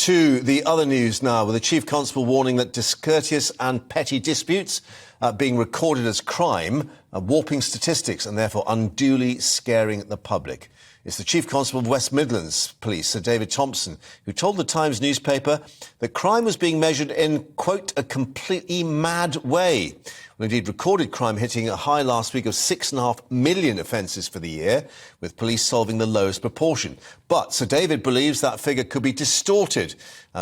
To the other news now, with the Chief Constable warning that discourteous and petty disputes being recorded as crime are warping statistics and therefore unduly scaring the public. It's the Chief Constable of West Midlands Police, Sir David Thompson, who told the Times newspaper that crime was being measured in, quote, a completely mad way. Well, indeed, recorded crime hitting a high last week of 6.5 million offences for the year, with police solving the lowest proportion. But Sir David believes that figure could be distorted,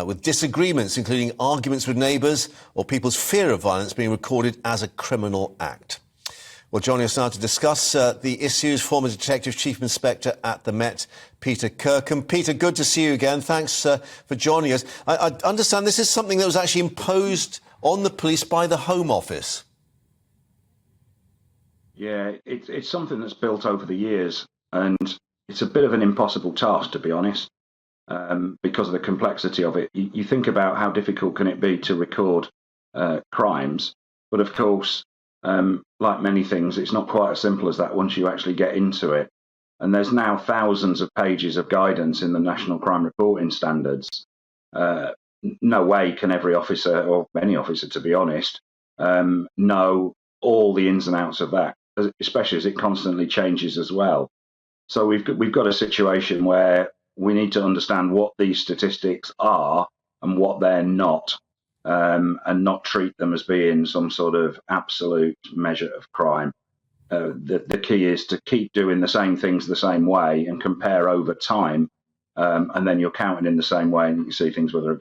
with disagreements, including arguments with neighbours or people's fear of violence, being recorded as a criminal act. Well, joining us now to discuss the issues, former Detective Chief Inspector at the Met, Peter Kirkham. Peter, good to see you again. Thanks for joining us. I understand this is something that was actually imposed on the police by the Home Office. Yeah, it's something that's built over the years, and it's a bit of an impossible task, to be honest, because of the complexity of it. You think about how difficult can it be to record crimes, but of course, like many things, it's not quite as simple as that once you actually get into it. And there's now thousands of pages of guidance in the National Crime Reporting Standards. No way can every officer, or any officer, to be honest, know all the ins and outs of that, especially as it constantly changes as well. So we've got a situation where we need to understand what these statistics are and what they're not. And not treat them as being some sort of absolute measure of crime. The key is to keep doing the same things the same way and compare over time, and then you're counting in the same way, and you can see things whether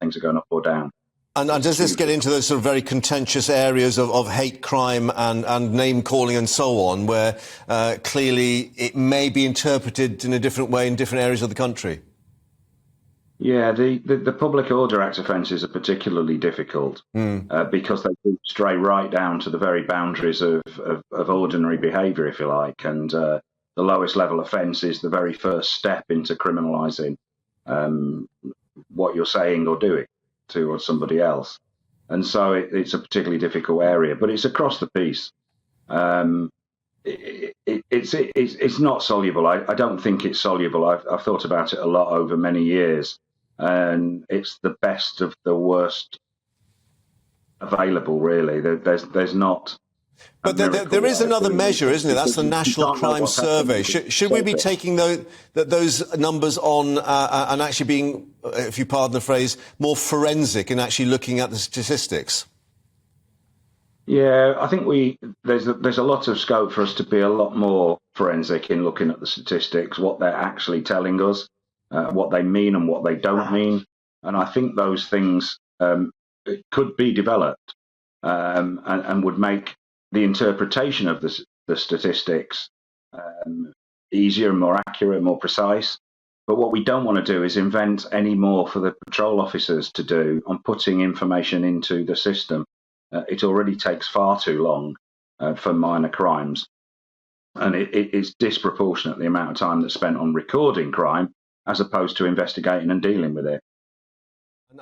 things are going up or down. And does this get into those sort of very contentious areas of hate crime and name calling and so on, where clearly it may be interpreted in a different way in different areas of the country? Yeah, the Public Order Act offences are particularly difficult because they do stray right down to the very boundaries of ordinary behaviour, if you like, and the lowest level offence is the very first step into criminalising what you're saying or doing to somebody else. And so it's a particularly difficult area, but it's across the piece. It's not soluble. I don't think it's soluble. I've thought about it a lot over many years, and it's the best of the worst available, really. There's not. But there is another measure, isn't it? That's the National Crime Survey. Should we be taking those numbers on and actually being, if you pardon the phrase, more forensic and actually looking at the statistics? Yeah, I think there's a lot of scope for us to be a lot more forensic in looking at the statistics, what they're actually telling us, what they mean and what they don't mean. And I think those things could be developed and would make the interpretation of the statistics easier and more accurate, more precise. But what we don't want to do is invent any more for the patrol officers to do on putting information into the system. It already takes far too long for minor crimes, and it's disproportionate the amount of time that's spent on recording crime as opposed to investigating and dealing with it.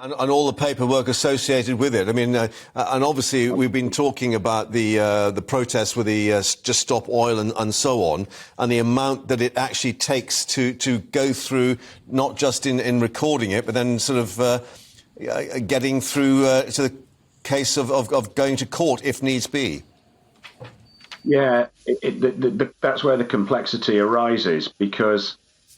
And all the paperwork associated with it. I mean, and obviously we've been talking about the protests with the Just Stop Oil and so on, and the amount that it actually takes to go through, not just in recording it, but then sort of getting through to the case of going to court if needs be. Yeah, that's where the complexity arises, because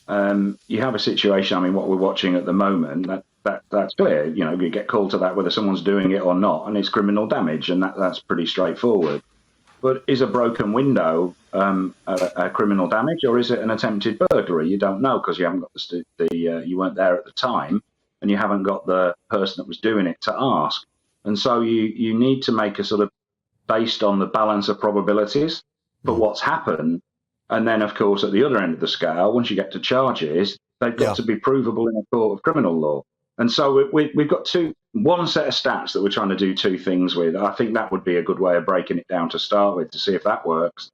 you have a situation, I mean, what we're watching at the moment, that's clear. You know, you get called to that whether someone's doing it or not, and it's criminal damage, and that's pretty straightforward. But is a broken window a criminal damage, or is it an attempted burglary? You don't know, because you haven't got you weren't there at the time, and you haven't got the person that was doing it to ask. And so you need to make a sort of, based on the balance of probabilities for what's happened. And then, of course, at the other end of the scale, once you get to charges, they've got to be provable in a court of criminal law. And so we've got one set of stats that we're trying to do two things with. I think that would be a good way of breaking it down to start with, to see if that works.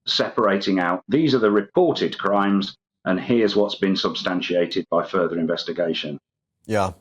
Separating out, these are the reported crimes, and here's what's been substantiated by further investigation. Yeah.